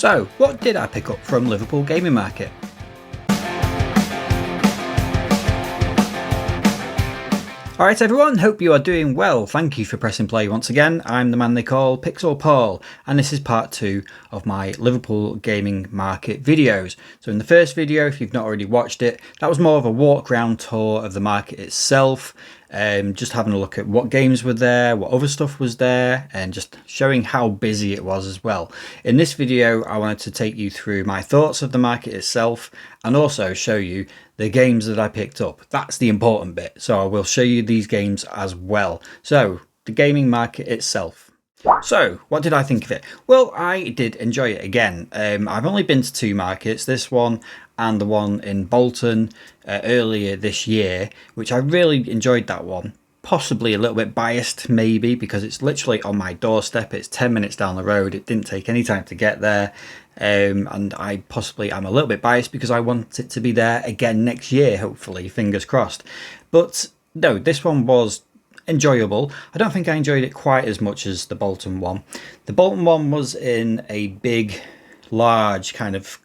So, what did I pick up from Liverpool Gaming Market? Alright everyone, hope you are doing well. Thank you for pressing play once again. I'm the man they call Pixel Paul, and this is part 2 of my Liverpool Gaming Market videos. So in the first video, if you've not already watched it, that was more of a walk around tour of the market itself. Just having a look at what games were there, what other stuff was there, and just showing how busy it was as well. In this video, I wanted to take you through my thoughts of the market itself and also show you the games that I picked up. That's the important bit. So I will show you these games as well. So the gaming market itself. So what did I think of it? Well, I did enjoy it again. I've only been to 2 markets, this one and the one in Bolton earlier this year, which I really enjoyed that one. Possibly a little bit biased maybe because it's literally on my doorstep. It's 10 minutes down the road. It didn't take any time to get there. And I possibly am a little bit biased because I want it to be there again next year, hopefully, fingers crossed. But no, this one was enjoyable. I don't think I enjoyed it quite as much as the Bolton one. The Bolton one was in a big, large kind of,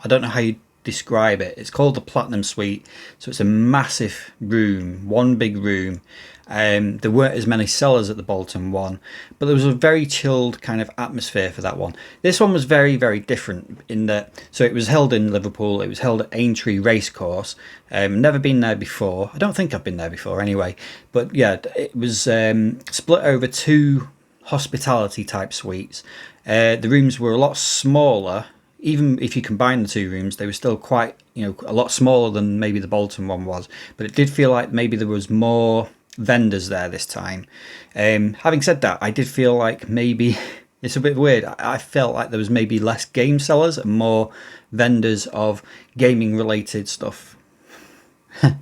I don't know how you describe it. It's called the Platinum Suite. So it's a massive room, one big room. There weren't as many sellers at the Bolton one, but there was a very chilled kind of atmosphere for that one. This one was very, very different in that, so it was held in Liverpool, it was held at Aintree Racecourse. Never been there before. I don't think I've been there before anyway, but yeah, it was split over 2 hospitality type suites. The rooms were a lot smaller. Even if you combine the 2 rooms, they were still quite, a lot smaller than maybe the Bolton one was, but it did feel like maybe there was more vendors there this time. Having said that, I did feel like maybe it's a bit weird. I felt like there was maybe less game sellers and more vendors of gaming related stuff,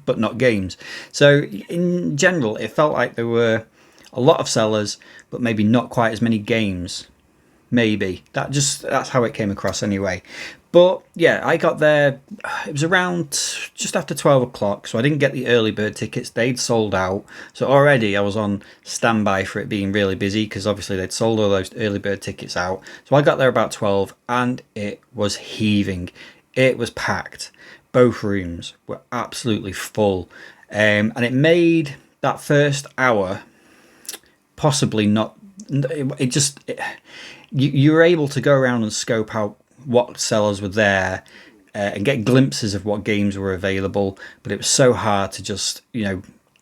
but not games. So in general, it felt like there were a lot of sellers, but maybe not quite as many games. Maybe that's how it came across anyway. But yeah, I got there, it was around just after 12 o'clock, so I didn't get the early bird tickets. They'd sold out, so already I was on standby for it being really busy because obviously they'd sold all those early bird tickets out. So I got there about 12 and it was heaving. It was packed. Both rooms were absolutely full, and it made that first hour possibly not, you were able to go around and scope out what sellers were there and get glimpses of what games were available, but it was so hard to just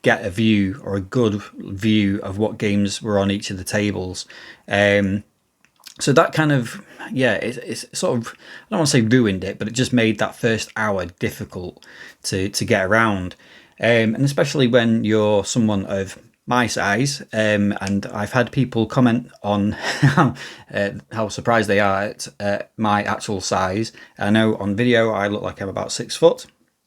get a view or a good view of what games were on each of the tables. So that kind of, it's sort of, I don't want to say ruined it, but it just made that first hour difficult to get around, and especially when you're someone of my size, and I've had people comment on how surprised they are at my actual size. I know on video I look like I'm about 6 foot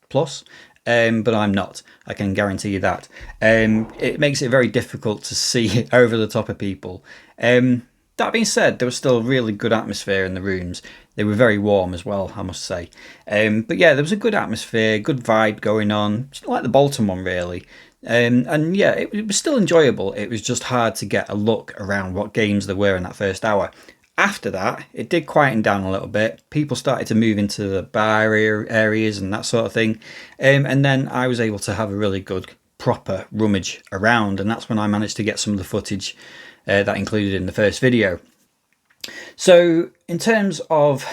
plus, but I'm not. I can guarantee you that. It makes it very difficult to see over the top of people. That being said, there was still really good atmosphere in the rooms. They were very warm as well, I must say. But yeah, there was a good atmosphere, good vibe going on, just like the Bolton one really. And yeah, it was still enjoyable. It was just hard to get a look around what games there were in that first hour. After that, it did quieten down a little bit. People started to move into the bar areas and that sort of thing. And then I was able to have a really good, proper rummage around. And that's when I managed to get some of the footage that included in the first video. So in terms of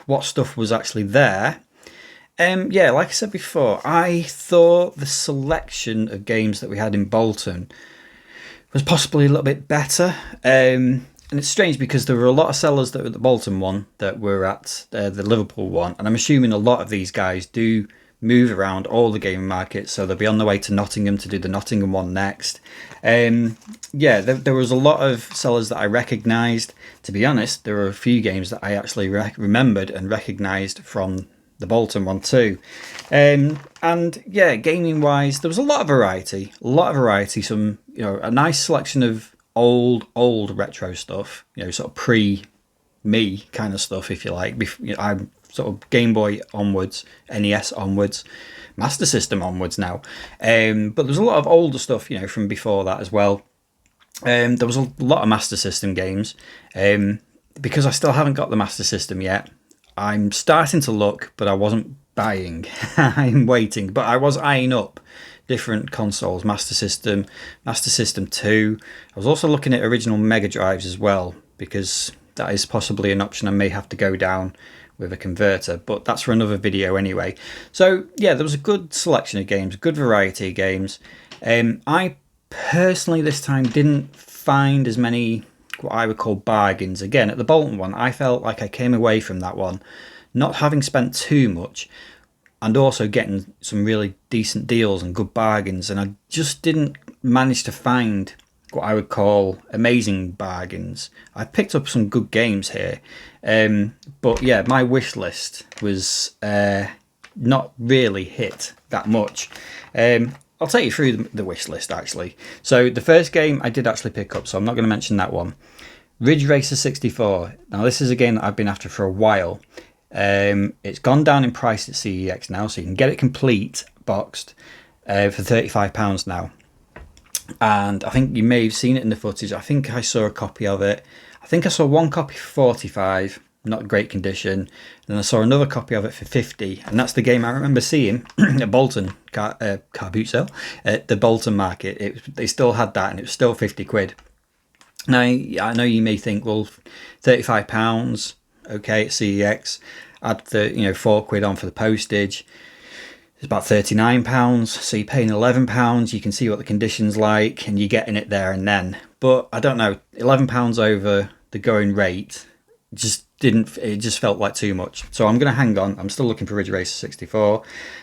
what stuff was actually there, yeah, like I said before, I thought the selection of games that we had in Bolton was possibly a little bit better. And it's strange because there were a lot of sellers that were at the Bolton one that were at the Liverpool one. And I'm assuming a lot of these guys do move around all the gaming markets. So they'll be on the way to Nottingham to do the Nottingham one next. Yeah, there was a lot of sellers that I recognised. To be honest, there were a few games that I actually remembered and recognised from the Bolton one too. And yeah, gaming wise, there was a lot of variety, some, a nice selection of old retro stuff, sort of pre-me kind of stuff, if you like. I'm sort of Game Boy onwards, NES onwards, Master System onwards now. But there's a lot of older stuff, from before that as well. There was a lot of Master System games. because I still haven't got the Master System yet, I'm starting to look, but I wasn't buying. I'm waiting, but I was eyeing up different consoles, Master System, Master System 2. I was also looking at original Mega Drives as well, because that is possibly an option I may have to go down with a converter, but that's for another video anyway. So yeah, there was a good selection of games, good variety of games. I personally this time didn't find as many what I would call bargains. Again, at the Bolton one, I felt like I came away from that one not having spent too much, and also getting some really decent deals and good bargains, and I just didn't manage to find what I would call amazing bargains. I picked up some good games here, but yeah, my wish list was not really hit that much. I'll take you through the wish list actually. So the first game I did actually pick up, so I'm not going to mention that one. Ridge Racer 64. Now this is a game that I've been after for a while. It's gone down in price at CEX now, so you can get it complete boxed for £35 now. And I think you may have seen it in the footage. I think I saw a copy of it. I think I saw one copy for £45, not great condition. And then I saw another copy of it for £50, and that's the game I remember seeing at Bolton car boot sale at the Bolton Market. They still had that, and it was still 50 quid. Now I know you may think, well, £35, okay, at CEX. Add the 4 quid on for the postage. It's about £39, so you're paying £11. You can see what the condition's like, and you're getting it there and then. But I don't know, £11 over the going rate it just felt like too much. So I'm going to hang on. I'm still looking for Ridge Racer 64.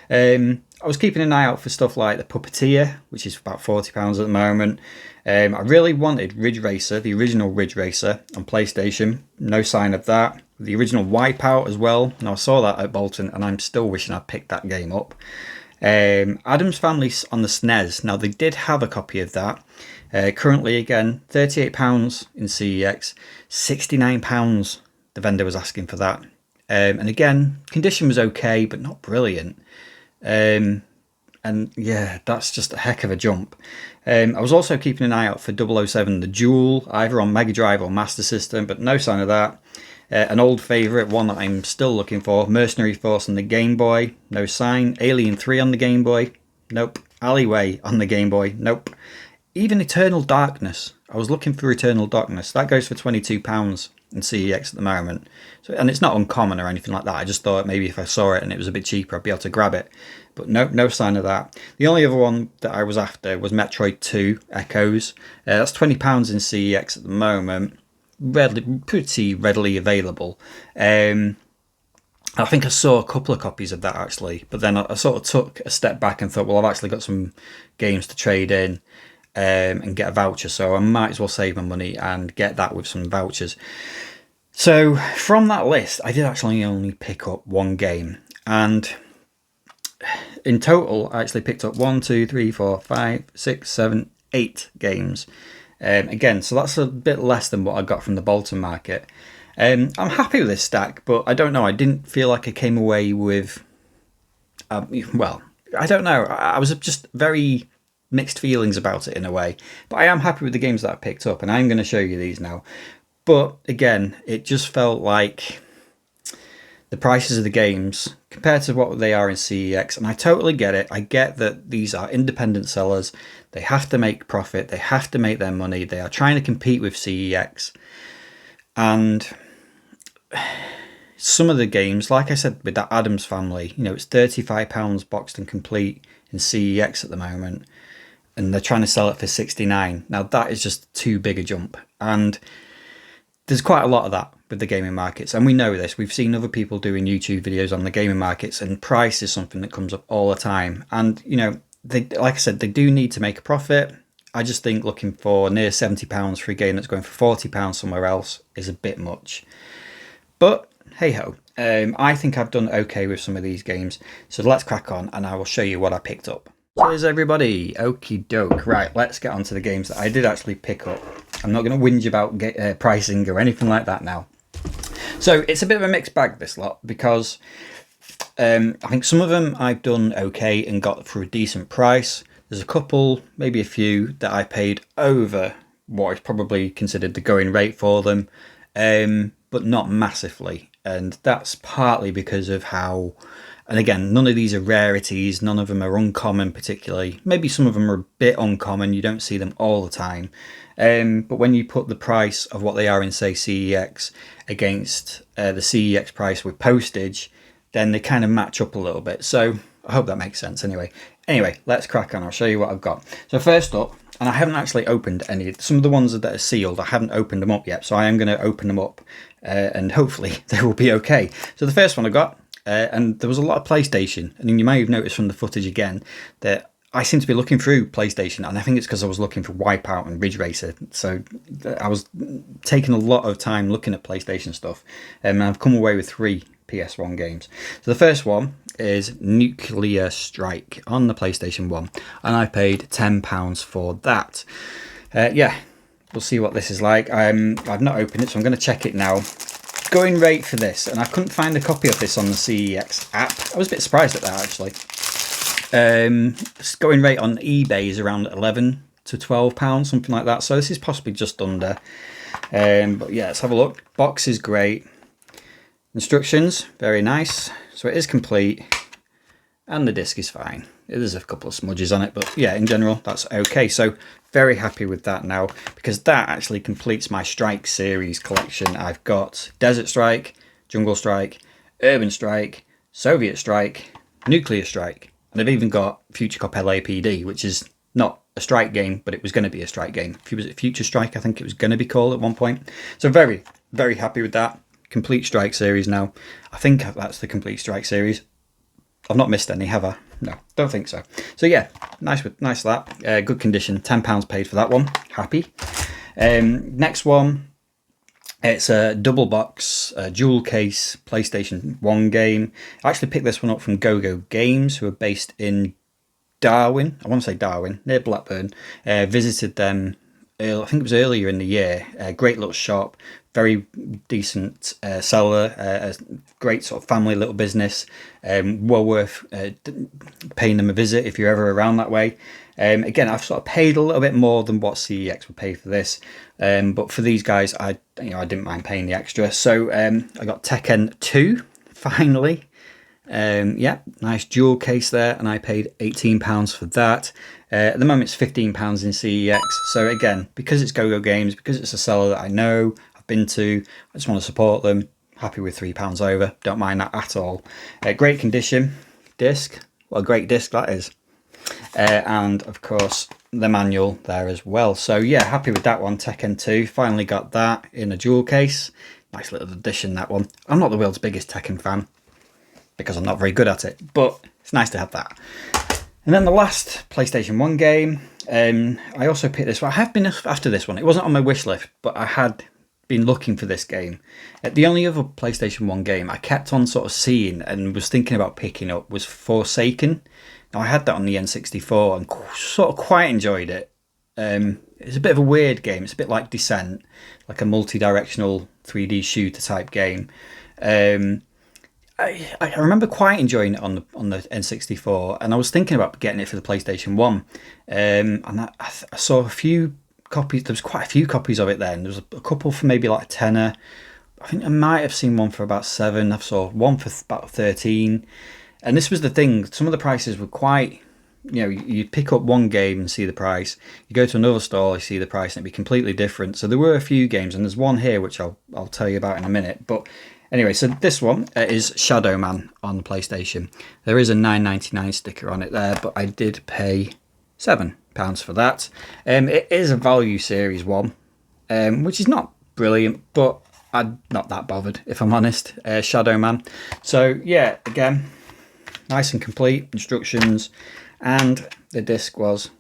I was keeping an eye out for stuff like the Puppeteer, which is about £40 at the moment. I really wanted Ridge Racer, the original Ridge Racer on PlayStation. No sign of that. The original Wipeout as well. Now I saw that at Bolton, and I'm still wishing I'd picked that game up. Addams Family on the SNES. Now they did have a copy of that. Currently again, £38 in CEX, £69 the vendor was asking for that. And again, condition was okay, but not brilliant. And yeah, that's just a heck of a jump. I was also keeping an eye out for 007 The Duel, either on Mega Drive or Master System, but no sign of that. An old favourite, one that I'm still looking for, Mercenary Force on the Game Boy, no sign. Alien 3 on the Game Boy, nope. Alleyway on the Game Boy, nope. Even Eternal Darkness, I was looking for Eternal Darkness, that goes for £22 in CEX at the moment. So, and it's not uncommon or anything like that. I just thought maybe if I saw it and it was a bit cheaper, I'd be able to grab it. But no sign of that. The only other one that I was after was Metroid 2 Echoes. That's £20 in CEX at the moment. Pretty readily available. I think I saw a couple of copies of that actually, but then I sort of took a step back and thought, well, I've actually got some games to trade in and get a voucher, so I might as well save my money and get that with some vouchers. So from that list, I did actually only pick up one game, and in total, I actually picked up 1, 2, 3, 4, 5, 6, 7, 8 games. Again, so that's a bit less than what I got from the Bolton Market. I'm happy with this stack, but I don't know. I didn't feel like I came away with... well, I don't know. I was just very mixed feelings about it in a way. But I am happy with the games that I picked up, and I'm going to show you these now. But again, it just felt like the prices of the games compared to what they are in CEX, and I totally get it. I get that these are independent sellers. They have to make profit. They have to make their money. They are trying to compete with CEX. And some of the games, like I said, with that Addams Family, it's £35 boxed and complete in CEX at the moment, and they're trying to sell it for £69. Now that is just too big a jump, and there's quite a lot of that with the gaming markets, and we know this. We've seen other people doing YouTube videos on the gaming markets, and price is something that comes up all the time. And they, like I said, they do need to make a profit. I just think looking for near £70 for a game that's going for £40 somewhere else is a bit much. But hey ho, I think I've done okay with some of these games. So let's crack on, and I will show you what I picked up. Cheers everybody, okie doke. Right, let's get on to the games that I did actually pick up. I'm not going to whinge about pricing or anything like that now. So it's a bit of a mixed bag, this lot, because I think some of them I've done okay and got for a decent price. There's a couple, maybe a few, that I paid over what is probably considered the going rate for them. but not massively. And that's partly because of how, and again, none of these are rarities, none of them are uncommon particularly. Maybe some of them are a bit uncommon, you don't see them all the time. But when you put the price of what they are in, say, CEX against the CEX price with postage, then they kind of match up a little bit. So I hope that makes sense anyway. Anyway, let's crack on. I'll show you what I've got. So first up, and I haven't actually opened any, some of the ones that are sealed, I haven't opened them up yet. So I am going to open them up and hopefully they will be okay. So the first one I got, and there was a lot of PlayStation. And you may have noticed from the footage again that I seem to be looking through PlayStation, and I think it's because I was looking for Wipeout and Ridge Racer. So I was taking a lot of time looking at PlayStation stuff, and I've come away with 3 PS1 games. So the first one is Nuclear Strike on the PlayStation 1, and I paid £10 for that. Yeah, we'll see what this is like. I've not opened it, so I'm going to check it now. Going rate for this, and I couldn't find a copy of this on the CEX app. I was a bit surprised at that actually. Going rate on eBay is around £11 to £12, something like that. So this is possibly just under. But yeah, let's have a look. Box is great. Instructions, very nice. So it is complete, and the disc is fine. There's a couple of smudges on it, but yeah, in general, that's okay. So very happy with that now, because that actually completes my Strike series collection. I've got Desert Strike, Jungle Strike, Urban Strike, Soviet Strike, Nuclear Strike, and I've even got Future Cop LAPD, which is not a Strike game, but it was going to be a Strike game. Was it Future Strike? I think it was going to be called at one point. So very, very happy with that. Complete Strike series now. I think that's the complete Strike series. I've not missed any, have I? No, don't think so. So yeah, nice that. Good condition. £10 paid for that one. Happy. Next one. It's a double box, dual case PlayStation 1 game. I actually picked this one up from Go Games, who are based in Darwin. I want to say Darwin, near Blackburn. Visited them, I think it was earlier in the year. Great little shop, very decent seller, a great sort of family little business. Well worth paying them a visit if you're ever around that way. Again, I've sort of paid a little bit more than what CEX would pay for this, but for these guys, I didn't mind paying the extra. So I got Tekken 2 finally. Yeah, nice dual case there, and I paid £18 for that. At the moment, it's £15 in CEX. So again, because it's Go Games, because it's a seller that I know, I've been to, I just want to support them. Happy with £3 over. Don't mind that at all. Great condition. Disc. What a great disc that is. And of course the manual there as well. So yeah, happy with that one. Tekken 2, finally got that in a jewel case. Nice little addition, that one. I'm not the world's biggest Tekken fan because I'm not very good at it, but it's nice to have that. And then the last PlayStation 1 game, I also picked this one. I have been after this one. It wasn't on my wish list, but I had been looking for this game. The only other PlayStation 1 game I kept on sort of seeing and was thinking about picking up was Forsaken. Now, I had that on the N64 and sort of quite enjoyed it. It's a bit of a weird game. It's a bit like Descent, like a multi-directional 3D shooter type game. I remember quite enjoying it on the N64, and I was thinking about getting it for the PlayStation 1. And I saw a few copies. There was quite a few copies of it then. There was a couple for maybe like a tenner. I think I might have seen one for about £7. I saw one for about 13. And this was the thing. Some of the prices were quite, you pick up one game and see the price. You go to another store, you see the price, and it'd be completely different. So there were a few games, and there's one here which I'll tell you about in a minute. But anyway, so this one is Shadow Man on the PlayStation. There is a $9.99 sticker on it there, but I did pay £7 for that. It is a value series one, which is not brilliant, but I'm not that bothered, if I'm honest. Shadow Man. So yeah, again, nice and complete instructions, and the disc was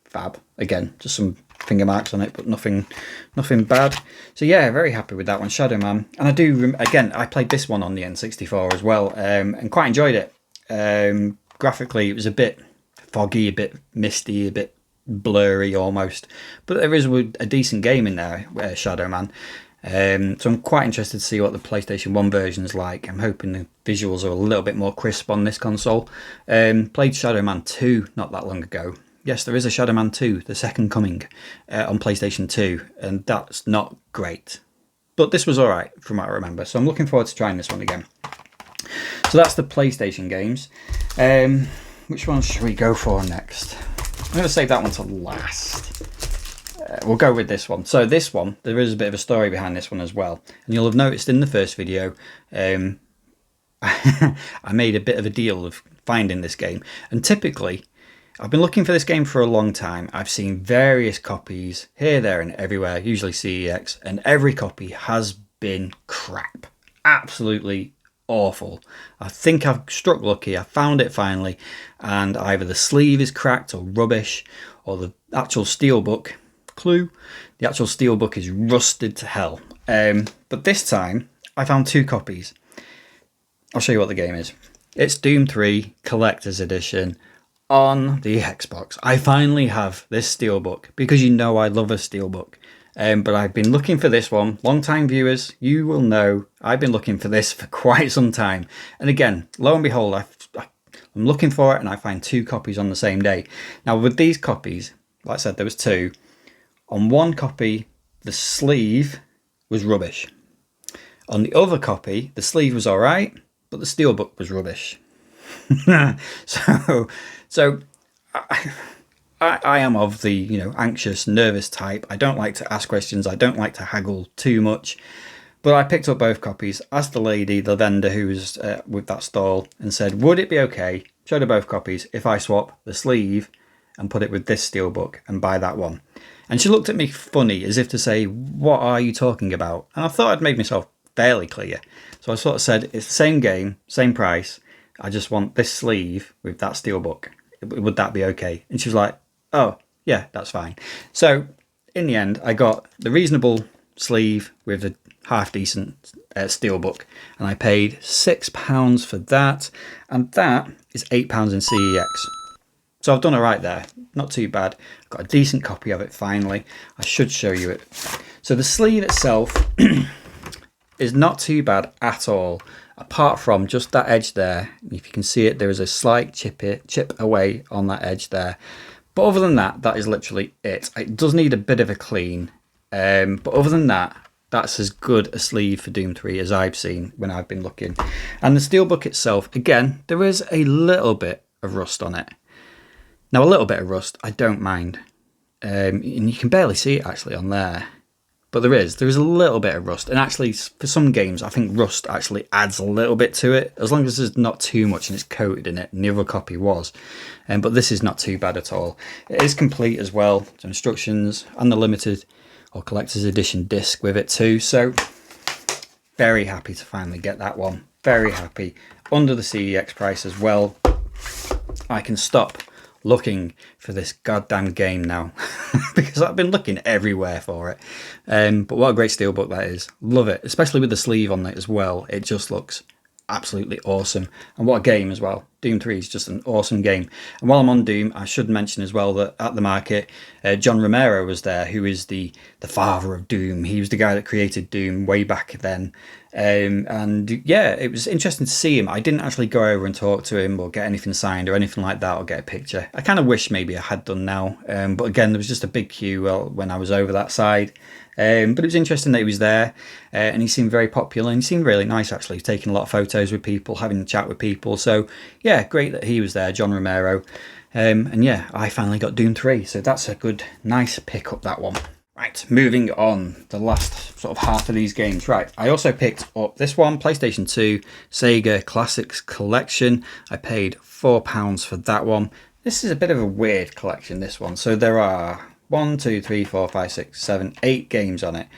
fab. Again, just some finger marks on it, but nothing bad. So yeah, very happy with that one, Shadow Man. And I do, again, I played this one on the N64 as well, and quite enjoyed it. Graphically, it was a bit foggy, a bit misty, a bit blurry almost, but there is a decent game in there, Shadow Man. So I'm quite interested to see what the PlayStation 1 version is like. I'm hoping the visuals are a little bit more crisp on this console. Played Shadow Man 2 not that long ago. Yes, there is a Shadow Man 2, The Second Coming, on PlayStation 2, and that's not great. but this was all right from what I remember. So I'm looking forward to trying this one again. So that's the PlayStation games. Which one should we go for next? I'm going to save that one to last. We'll go with this one. So this one, there is a bit of a story behind this one as well. And you'll have noticed in the first video, I made a bit of a deal of finding this game. And typically, I've been looking for this game for a long time. I've seen various copies here, there and everywhere, usually CEX, and every copy has been crap. Absolutely awful. I think I've struck lucky. I found it finally, and either the sleeve is cracked or rubbish, or the actual steelbook, clue, the actual steelbook is rusted to hell. But this time, I found 2 copies. I'll show you what the game is. It's Doom 3 Collector's Edition on the Xbox. I finally have this steelbook because you know I love a steelbook. But I've been looking for this one. Long-time viewers, you will know I've been looking for this for quite some time. And again, lo and behold, I'm looking for it and I find 2 copies on the same day. Now with these copies, like I said, there was 2. On one copy, the sleeve was rubbish. On the other copy, the sleeve was all right, but the steelbook was rubbish. so I am of the anxious, nervous type. I don't like to ask questions. I don't like to haggle too much. But I picked up both copies, asked the lady, the vendor who was with that stall, and said, would it be okay, showed her both copies, if I swap the sleeve and put it with this steelbook and buy that one? And she looked at me funny, as if to say, what are you talking about? And I thought I'd made myself fairly clear. So I sort of said, it's the same game, same price. I just want this sleeve with that steelbook. Would that be okay? And she was like, oh, yeah, that's fine. So in the end, I got the reasonable sleeve with a half decent steelbook, and I paid £6 for that, and that is £8 in CEX. So I've done all right there, not too bad. I've got a decent copy of it finally. I should show you it. So the sleeve itself is not too bad at all, apart from just that edge there. If you can see it, there is a slight chip away on that edge there. But other than that, that is literally it. It does need a bit of a clean. But other than that, that's as good a sleeve for Doom 3 as I've seen when I've been looking. And the steelbook itself, again, there is a little bit of rust on it. Now, a little bit of rust, I don't mind. And you can barely see it actually on there. But there is a little bit of rust. And actually, for some games, I think rust actually adds a little bit to it, as long as there's not too much and it's coated in it, and the other copy was. But this is not too bad at all. It is complete as well, so instructions and the limited or collector's edition disc with it too. So very happy to finally get that one. Very happy. Under the CEX price as well. I can stop looking for this goddamn game now because I've been looking everywhere for it. But what a great steelbook that is. Love it, especially with the sleeve on it as well. It just looks absolutely awesome. And what a game as well. Doom 3 is just an awesome game. And while I'm on Doom, I should mention as well that at the market, John Romero was there, who is the father of Doom. He was the guy that created Doom way back then. And yeah, it was interesting to see him. I didn't actually go over and talk to him or get anything signed or anything like that or get a picture. I kind of wish maybe I had done now. But again, there was just a big queue when I was over that side. But it was interesting that he was there, and he seemed very popular, and he seemed really nice actually, taking a lot of photos with people, having a chat with people. So yeah, great that he was there, John Romero. And yeah, I finally got Doom 3, so that's a good, nice pick up, that one. Right, moving on, the last sort of half of these games. Right, I also picked up this one, PlayStation 2 Sega Classics Collection. I paid £4 for that one. This is a bit of a weird collection, this one. So there are 1, 2, 3, 4, 5, 6, 7, 8 games on it.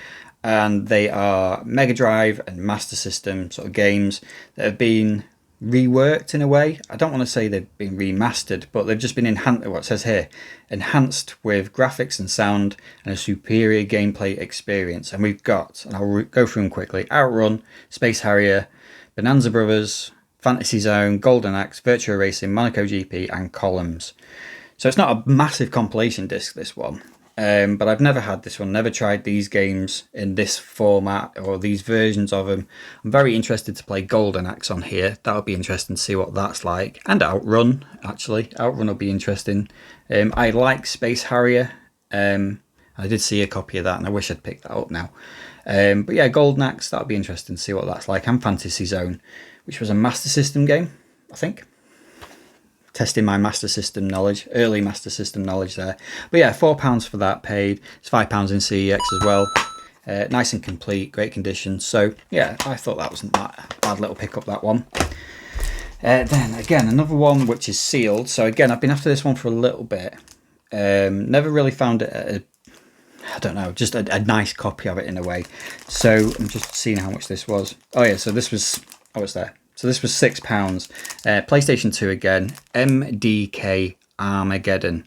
And they are Mega Drive and Master System sort of games that have been reworked in a way. I don't want to say they've been remastered, but they've just been enhanced, what it says here, enhanced with graphics and sound and a superior gameplay experience. And we've got, and I'll go through them quickly, Outrun, Space Harrier, Bonanza Brothers, Fantasy Zone, Golden Axe, Virtua Racing, Monaco GP and Columns. So it's not a massive compilation disc, this one. But I've never had this one, never tried these games in this format or these versions of them. I'm very interested to play Golden Axe on here. That would be interesting to see what that's like. And Outrun, actually. Outrun will be interesting. I like Space Harrier. I did see a copy of that and I wish I'd picked that up now. But yeah, Golden Axe, that'll be interesting to see what that's like. And Fantasy Zone, which was a Master System game, I think. Testing my Master System knowledge, early Master System knowledge there. But yeah, £4 for that paid. It's £5 in CEX as well. Nice and complete, great condition. So yeah, I thought that wasn't that bad little pickup, that one. Then again, another one which is sealed. So again, I've been after this one for a little bit. Never really found it I don't know, just a nice copy of it in a way. So I'm just seeing how much this was. Oh yeah, so this was, oh, it's there. So this was £6. PlayStation 2 again, MDK Armageddon.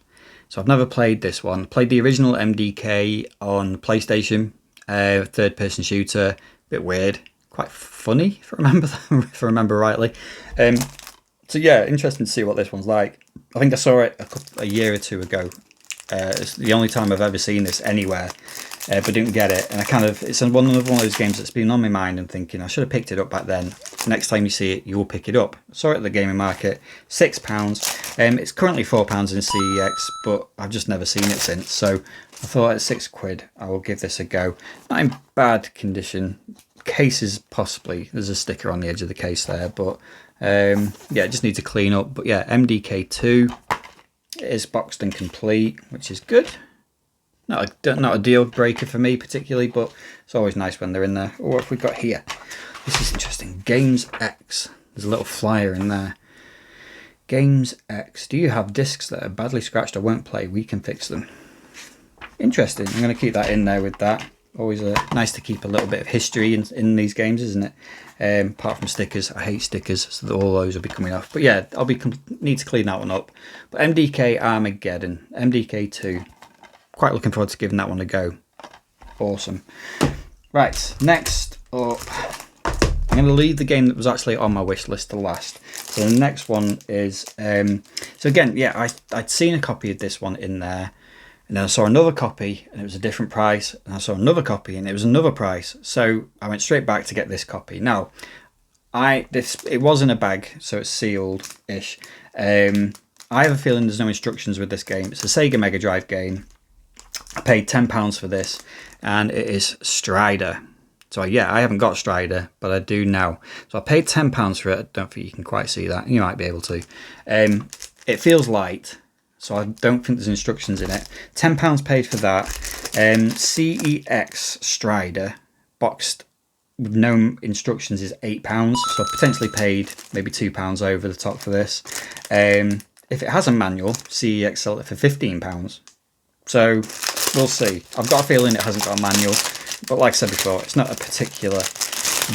So I've never played this one. Played the original MDK on PlayStation, third-person shooter. Bit weird, quite funny if I remember rightly. So yeah, interesting to see what this one's like. I think I saw it a year or two ago. It's the only time I've ever seen this anywhere, but didn't get it. And it's one of those games that's been on my mind and thinking I should have picked it up back then. Next time you see it, you will pick it up. Saw it at the gaming market, £6. It's currently £4 in CEX, but I've just never seen it since. So I thought at £6, I will give this a go. Not in bad condition. Case is possibly, there's a sticker on the edge of the case there, but yeah, it just needs to clean up. But yeah, MDK2 is boxed and complete, which is good. Not a deal breaker for me particularly, but it's always nice when they're in there. Oh, what have we got here? This is interesting. Games X. There's a little flyer in there. Games X. Do you have discs that are badly scratched or won't play? We can fix them. Interesting. I'm going to keep that in there with that. Always nice to keep a little bit of history in these games, isn't it? Apart from stickers. I hate stickers, so all those will be coming off. But yeah, need to clean that one up. But MDK Armageddon. MDK2. Quite looking forward to giving that one a go. Awesome. Right, next up, I'm going to leave the game that was actually on my wish list to last. So the next one is, so again, yeah, I'd seen a copy of this one in there, and then I saw another copy and it was a different price, and I saw another copy and it was another price. So I went straight back to get this copy. Now, it was in a bag, so it's sealed-ish. I have a feeling there's no instructions with this game. It's a Sega Mega Drive game. I paid £10 for this, and it is Strider. So yeah, I haven't got Strider, but I do now. So I paid £10 for it. I don't think you can quite see that. You might be able to. It feels light, so I don't think there's instructions in it. £10 paid for that. CEX Strider, boxed with no instructions, is £8. So I potentially paid maybe £2 over the top for this. If it has a manual, CEX sell it for £15. So we'll see. I've got a feeling it hasn't got a manual, but like I said before, it's not a particular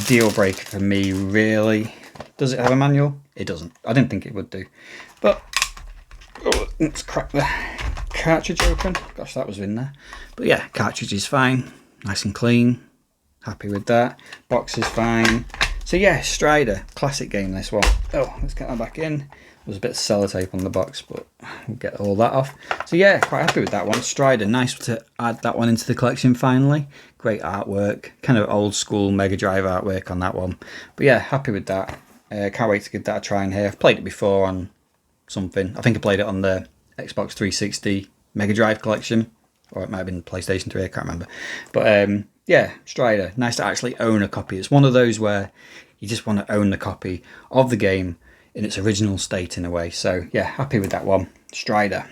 deal breaker for me, really. Does it have a manual? It doesn't. I didn't think it would do. But let's crack the cartridge open. Gosh, that was in there. But yeah, cartridge is fine. Nice and clean. Happy with that. Box is fine. So yeah, Strider. Classic game, this one. Oh, let's get that back in. There's a bit of sellotape on the box, but we'll get all that off. So yeah, quite happy with that one. Strider, nice to add that one into the collection finally. Great artwork, kind of old school Mega Drive artwork on that one. But yeah, happy with that. Can't wait to give that a try in here. I've played it before on something. I think I played it on the Xbox 360 Mega Drive collection, or it might have been PlayStation 3, I can't remember. But yeah, Strider, nice to actually own a copy. It's one of those where you just want to own the copy of the game in its original state in a way. So yeah, happy with that one. Strider.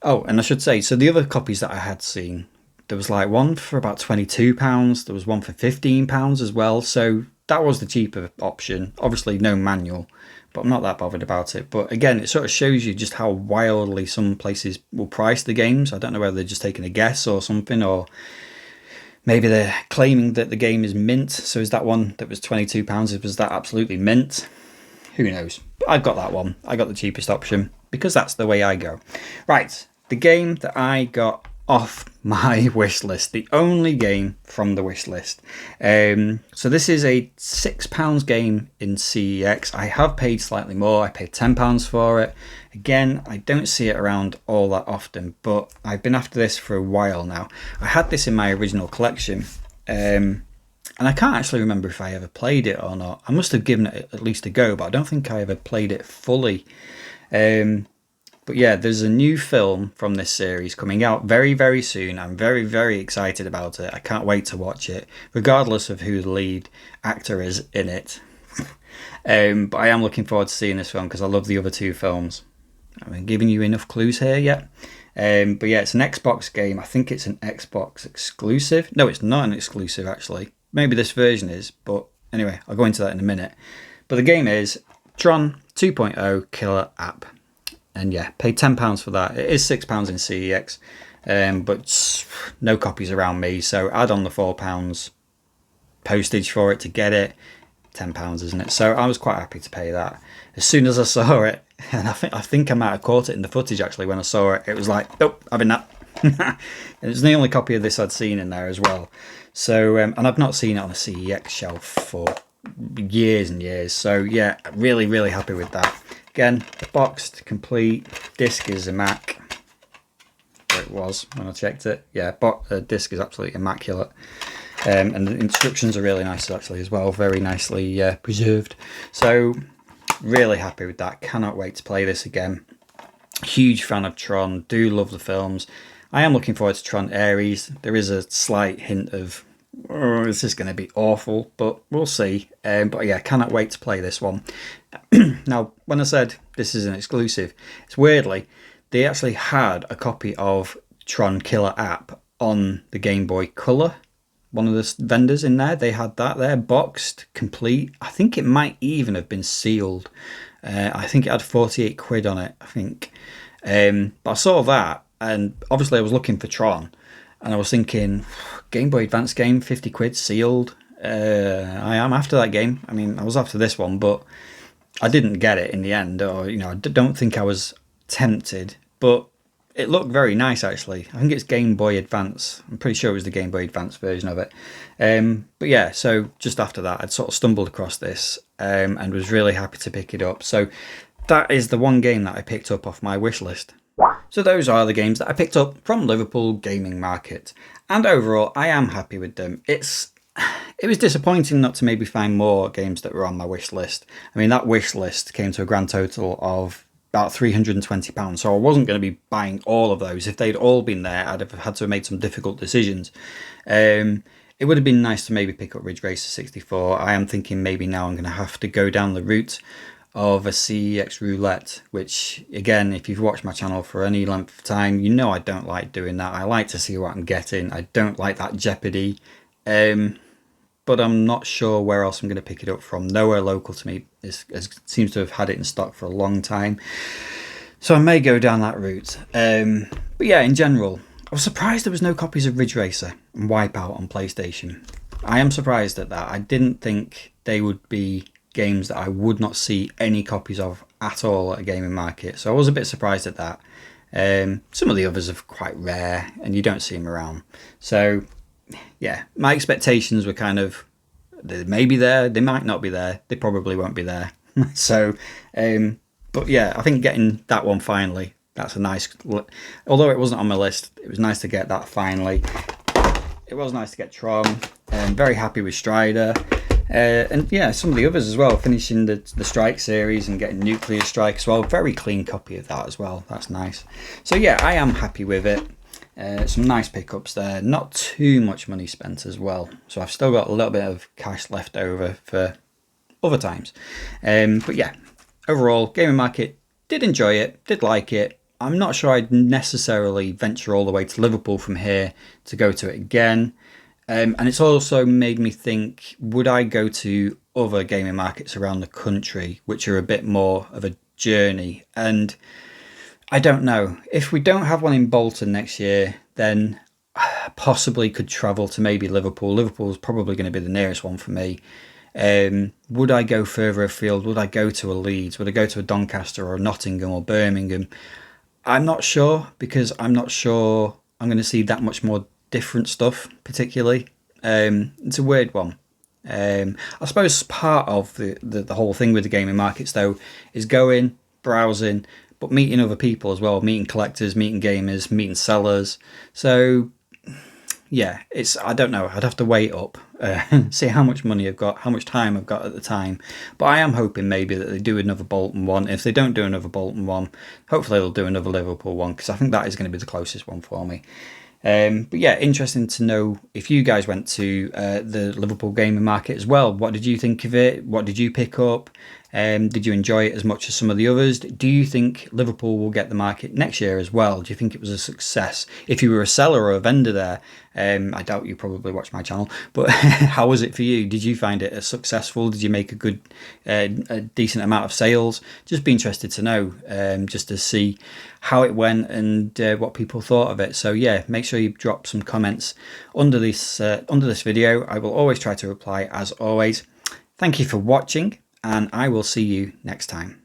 Oh, and I should say, so the other copies that I had seen, there was like one for about £22, there was one for £15 as well, so that was the cheaper option. Obviously no manual, but I'm not that bothered about it. But again, it sort of shows you just how wildly some places will price the games. I don't know whether they're just taking a guess or something, or maybe they're claiming that the game is mint. So is that one that was £22, was that absolutely mint? Who knows? But I got that one. I got the cheapest option because that's the way I go. Right, the game that I got off my wish list, the only game from the wish list. So this is a £6 game in CEX. I have paid slightly more. I paid £10 for it. Again, I don't see it around all that often, but I've been after this for a while now. I had this in my original collection. And I can't actually remember if I ever played it or not. I must have given it at least a go, but I don't think I ever played it fully. But yeah, there's a new film from this series coming out very, very soon. I'm very, very excited about it. I can't wait to watch it, regardless of who the lead actor is in it. But I am looking forward to seeing this film because I love the other two films. I'm giving you enough clues here yet. But yeah, it's an Xbox game. I think it's an Xbox exclusive. No, it's not an exclusive, actually. Maybe this version is, but anyway, I'll go into that in a minute. But the game is Tron 2.0 Killer App. And yeah, paid £10 for that. It is £6 in CEX, but no copies around me. So add on the £4 postage for it to get it. £10, isn't it? So I was quite happy to pay that. As soon as I saw it, and I think I might have caught it in the footage actually when I saw it. It was like, oh, having that. And it was the only copy of this I'd seen in there as well. So, and I've not seen it on a CEX shelf for years and years. So yeah, really, really happy with that. Again, boxed, complete. Disc is a Mac. Or it was when I checked it. Yeah, disc is absolutely immaculate. And the instructions are really nice actually as well. Very nicely preserved. So really happy with that. Cannot wait to play this again. Huge fan of Tron. Do love the films. I am looking forward to Tron Ares. There is a slight hint of, oh, this is going to be awful, but we'll see. But yeah, cannot wait to play this one. Now, when I said this is an exclusive, it's weirdly, they actually had a copy of Tron Killer App on the Game Boy Color. One of the vendors in there, they had that there, boxed, complete. I think it might even have been sealed. I think it had 48 quid on it, I think. But I saw that, and obviously I was looking for Tron, and I was thinking, Game Boy Advance game, 50 quid, sealed. I am after that game. I mean, I was after this one, but I didn't get it in the end, or, you know, I don't think I was tempted, but it looked very nice actually. I think it's Game Boy Advance. I'm pretty sure it was the Game Boy Advance version of it. But yeah, so just after that, I'd sort of stumbled across this and was really happy to pick it up. So that is the one game that I picked up off my wish list. So those are the games that I picked up from Liverpool Gaming Market. And overall, I am happy with them. It was disappointing not to maybe find more games that were on my wish list. I mean, that wish list came to a grand total of about £320, so I wasn't going to be buying all of those. If they'd all been there, I'd have had to have made some difficult decisions. It would have been nice to maybe pick up Ridge Racer 64. I am thinking maybe now I'm going to have to go down the route of a CEX roulette, which, again, if you've watched my channel for any length of time, you know I don't like doing that. I like to see what I'm getting. I don't like that jeopardy. But I'm not sure where else I'm going to pick it up from. Nowhere local to me seems to have had it in stock for a long time. So I may go down that route. But yeah, in general, I was surprised there was no copies of Ridge Racer and Wipeout on PlayStation. I am surprised at that. I didn't think they would be games that I would not see any copies of at all at a gaming market. So I was a bit surprised at that. Some of the others are quite rare and you don't see them around. So yeah, my expectations were kind of, they may be there, they might not be there, they probably won't be there. So, but yeah, I think getting that one finally, that's a nice, although it wasn't on my list, it was nice to get that finally. It was nice to get Tron, very happy with Strider, and yeah, some of the others as well, finishing the Strike series and getting Nuclear Strike as well, very clean copy of that as well, that's nice. So yeah, I am happy with it. Some nice pickups there, not too much money spent as well, so I've still got a little bit of cash left over for other times. But yeah, overall, gaming market, did enjoy it, did like it. I'm not sure I'd necessarily venture all the way to Liverpool from here to go to it again. And it's also made me think, would I go to other gaming markets around the country, which are a bit more of a journey? And I don't know. If we don't have one in Bolton next year, then possibly could travel to maybe Liverpool. Liverpool's probably going to be the nearest one for me. Would I go further afield? Would I go to a Leeds? Would I go to a Doncaster or a Nottingham or Birmingham? I'm not sure, because I'm not sure I'm going to see that much more different stuff, particularly. It's a weird one. I suppose part of the whole thing with the gaming markets, though, is going, browsing, but meeting other people as well, meeting collectors, meeting gamers, meeting sellers. So yeah, I don't know. I'd have to weigh it up, see how much money I've got, how much time I've got at the time. But I am hoping maybe that they do another Bolton one. If they don't do another Bolton one, hopefully they'll do another Liverpool one, because I think that is going to be the closest one for me. But yeah, interesting to know if you guys went to the Liverpool Gaming Market as well. What did you think of it? What did you pick up? Did you enjoy it as much as some of the others? Do you think Liverpool will get the market next year as well? Do you think it was a success? If you were a seller or a vendor there, I doubt you probably watch my channel, but how was it for you? Did you find it as successful? Did you make a decent amount of sales? Just be interested to know, just to see how it went and what people thought of it. So yeah, make sure you drop some comments under this video. I will always try to reply as always. Thank you for watching, and I will see you next time.